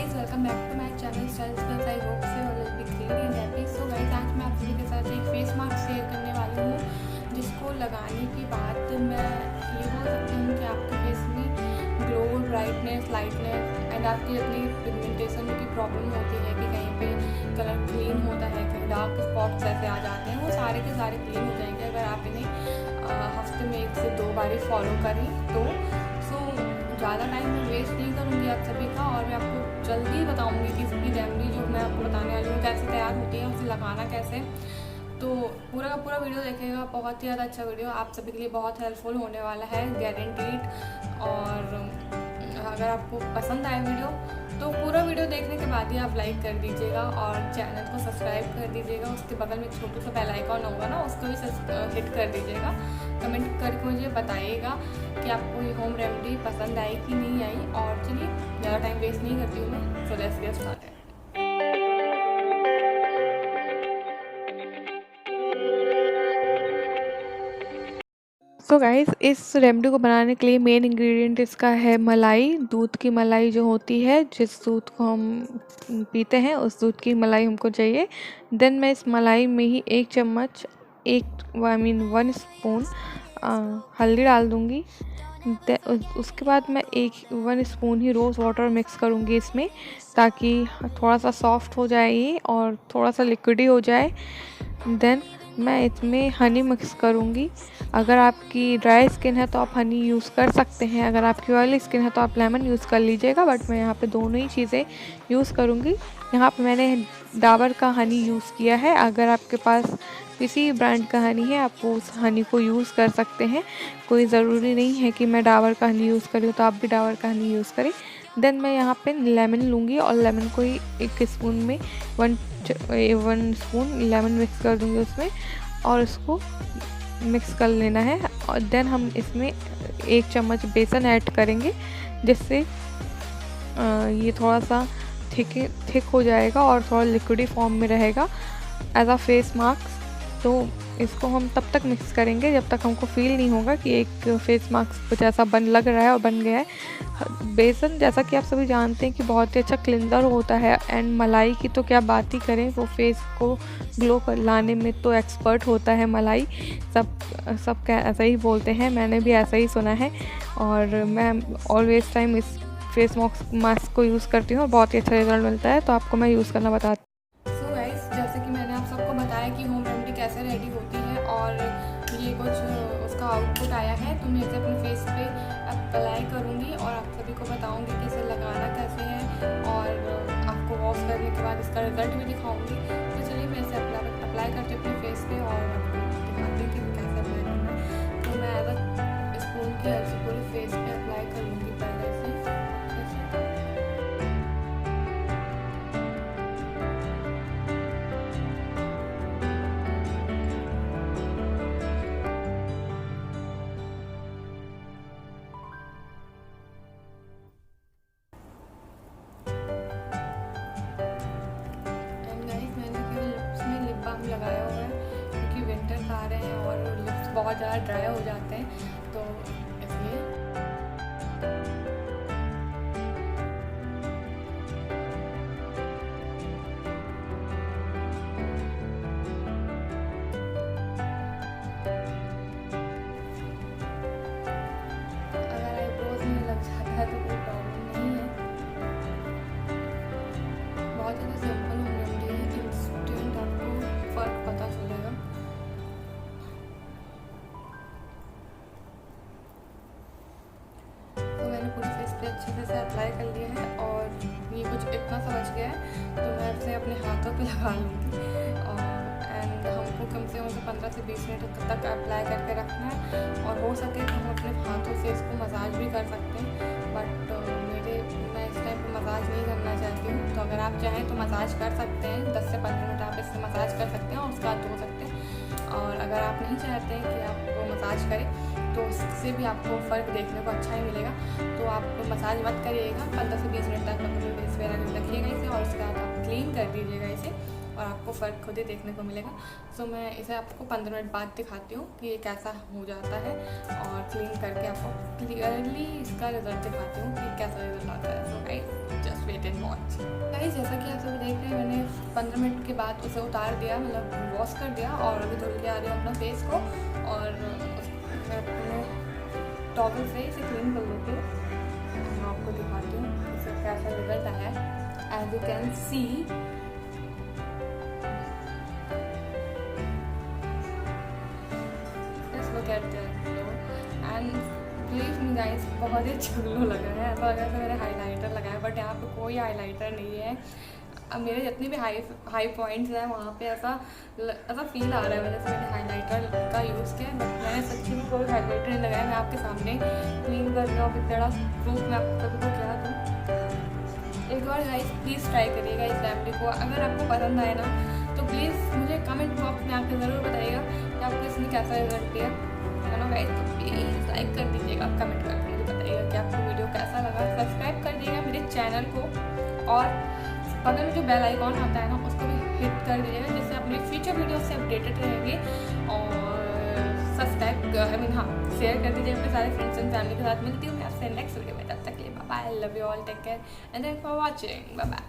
Guys, welcome back to my channel styles girls. I hope say all will be great and happy. So guys, आज मैं आप सभी के साथ एक फेस मास्क शेयर करने वाली हूँ, जिसको लगाने के बाद मैं ये बोल सकती हूँ कि आपके फेस में ग्लो, ब्राइटनेस, लाइटनेस एंड आपकी अपनी पिगमेंटेशन की प्रॉब्लम होती है कि कहीं पे कलर क्लीन होता है, कहीं डार्क स्पॉट्स ऐसे आ जाते हैं, वो सारे के सारे क्लीन हो जाएंगे अगर आप इन्हें हफ्ते में 1 से 2 बार फॉलो करें तो। ज़्यादा टाइम मैं वेस्ट नहीं करूँगी आप सभी का, और मैं आपको जल्दी बताऊँगी कि इसकी रेमेडी जो मैं आपको बताने वाली हूँ कैसे तैयार होती है, उसे लगाना कैसे। तो पूरा का पूरा वीडियो देखेगा, बहुत ही ज़्यादा अच्छा वीडियो आप सभी के लिए बहुत हेल्पफुल होने वाला है, गारंटीड। और अगर आपको पसंद आए वीडियो तो पूरा वीडियो देखने के बाद ही आप लाइक कर दीजिएगा और चैनल को सब्सक्राइब कर दीजिएगा। उसके बगल में छोटा सा बेल आइकॉन होगा ना, उसको भी हिट कर दीजिएगा। कमेंट करके मुझे बताइएगा कि आपको ये होम रेमेडी पसंद आई कि नहीं आई। और चलिए ज़्यादा टाइम वेस्ट नहीं करती हूँ मैं, so let's get started. So guys, इस रेमेडी को बनाने के लिए मेन इंग्रेडिएंट इसका है मलाई। दूध की मलाई जो होती है, जिस दूध को हम पीते हैं उस दूध की मलाई हमको चाहिए। देन मैं इस मलाई में ही 1 चम्मच 1 स्पून हल्दी डाल दूँगी। उसके बाद मैं 1 स्पून ही रोज़ वाटर मिक्स करूँगी इसमें, ताकि थोड़ा सा सॉफ्ट हो जाए ये और थोड़ा सा लिक्विडी हो जाए। देन मैं इसमें हनी मिक्स करूँगी। अगर आपकी ड्राई स्किन है तो आप हनी यूज़ कर सकते हैं, अगर आपकी ऑयली स्किन है तो आप लेमन यूज़ कर लीजिएगा, बट मैं यहाँ पे दोनों ही चीज़ें यूज़ करूँगी। यहाँ पे मैंने डाबर का हनी यूज़ किया है। अगर आपके पास किसी ब्रांड का हनी है आप उस हनी को यूज़ कर सकते हैं, कोई ज़रूरी नहीं है कि मैं डाबर का हनी यूज़ करूँ, तो आप भी डाबर का हनी यूज़ करें। देन मैं यहाँ पे लेमन लूँगी और लेमन को ही 1 स्पून में 1 स्पून लेमन मिक्स कर दूँगी उसमें, और उसको मिक्स कर लेना है। और देन हम इसमें 1 चम्मच बेसन ऐड करेंगे, जिससे ये थोड़ा सा थिक हो जाएगा और थोड़ा लिक्विडी फॉर्म में रहेगा एज अ फेस मास्क। तो इसको हम तब तक मिक्स करेंगे जब तक हमको फील नहीं होगा कि एक फेस मास्क कुछ ऐसा लग रहा है और बन गया है। बेसन, जैसा कि आप सभी जानते हैं कि बहुत ही अच्छा क्लिनजर होता है, एंड मलाई की तो क्या बात ही करें, वो फेस को ग्लो कर लाने में तो एक्सपर्ट होता है मलाई। सब क्या ऐसा ही बोलते हैं, मैंने भी ऐसा ही सुना है, और मैं ऑलवेज टाइम इस फेस मास्क को यूज़ करती हूँ और बहुत ही अच्छा रिजल्ट मिलता है, तो आपको मैं यूज़ करना बताती हूँ। सो गाइस, जैसे कि मैंने आप सबको बताया कि होम रेमेडी कैसे रेडी होती है और ये कुछ उसका आउटपुट आया है, तो मैं इसे अपने फेस पे अप्लाई करूँगी और आप सभी को बताऊँगी कि इसे लगाना कैसे है, और आपको वॉश करने के बाद इसका रिजल्ट भी दिखाऊँगी। तो चलिए मैं इसे अप्लाई करती हूँ अपने फेस पे और आपको दिखाती हूँ कि कैसे अप्लाई करना है। तो मैं एज स्पून की हेल्प से पूरे फेस पे अप्लाई कर लूँगी पहले से। लगाया हुआ है क्योंकि विंटर्स आ रहे हैं और लिप्स बहुत ज़्यादा ड्राई हो जाते हैं, तो इसलिए। अगर आईब्रोज में लग जाता है तो कोई प्रॉब्लम नहीं है, बहुत ज़्यादा सिंपल होम रेमेडी है, इंस्टेंट आपको फ़र्क पता चलेगा। तो मैंने पूरी फेस पे अच्छे से अप्लाई कर लिया है और ये कुछ इतना सा बच गया है, तो मैं इसे अपने हाथों पे लगा लूँगी। एंड हमको कम से कम 15 से 20 मिनट तक अप्लाई करके रखना है, और हो सके तो हम अपने हाथों से इसको मसाज भी कर सकते हैं, बट मैं इस टाइम पर मसाज नहीं करना चाहती हूँ। तो अगर आप चाहें तो मसाज कर सकते हैं, 10 से 15 मिनट आप इससे मसाज कर सकते हैं और उसके बाद धो सकते हैं। और अगर आप नहीं चाहते हैं कि आप मसाज करें तो उससे भी आपको फ़र्क देखने को अच्छा ही मिलेगा, तो आप मसाज मत करिएगा। 15 से 20 मिनट तक अपने फेस पे रखिएगा इसे, और उसके बाद आप क्लीन कर दीजिएगा इसे, और आपको फ़र्क खुद ही देखने को मिलेगा। सो मैं इसे आपको 15 मिनट बाद दिखाती हूँ कि ये कैसा हो जाता है, और क्लीन करके आपको क्लियरली इसका रिजल्ट दिखाती हूँ कि कैसा रिजल्ट आता है। So guys, just wait and watch. Guys जैसा कि आप सभी देख रहे हैं, मैंने 15 मिनट के बाद उसे उतार दिया, मतलब वॉश कर दिया, और अभी धुल के आ रही हूँ अपना फेस को, और मैं अपने टॉवल से इसे क्लीन कर लेती हूँ। मैं आपको दिखाती हूँ इसे कैसा रिजल्ट आया है। As you can see, look at that glow and believe me guys, बहुत ही अच्छा ग्लो लगा है। ऐसा लगा था मैंने हाइलाइटर लगाया, बट यहाँ पे कोई हाइलाइटर नहीं है। अब मेरे जितने भी हाई पॉइंट्स हैं वहाँ पे ऐसा फील आ रहा है वजह से मैंने हाइलाइटर का यूज़ किया, बट मैंने सच्ची में कोई हाइलाइटर नहीं लगाया। मैं आपके सामने क्लीन कर रहा हूँ, बड़ा प्रूफ मैं आपको कभी को क्या दूँ। एक बार गाइस प्लीज़ ट्राई करिएगा इस रेमेडी को। अगर आपको पसंद आए ना तो प्लीज़ मुझे कमेंट बॉक्स में आके ज़रूर बताइएगा कि आपको इसने कैसा रिजल्ट दिया है ना गाइस। तो प्लीज़ लाइक कर दीजिएगा, कमेंट करके मुझे बताइएगा कि आपको वीडियो कैसा लगा। सब्सक्राइब कर दीजिएगा मेरे चैनल को, और बगल में जो बेल आइकॉन आता है ना उसको भी हिट कर दीजिएगा, जिससे अपने फ्यूचर वीडियो से अपडेटेड रहेंगे। और सब्सक्राइब हाँ शेयर कर दीजिए अपने सारे फ्रेंड्स एंड फैमिली के साथ। मिलती हूँ मैं आपसे नेक्स्ट वीडियो में, तब तक के लिए bye bye, love you all, take care and thanks for watching, bye bye.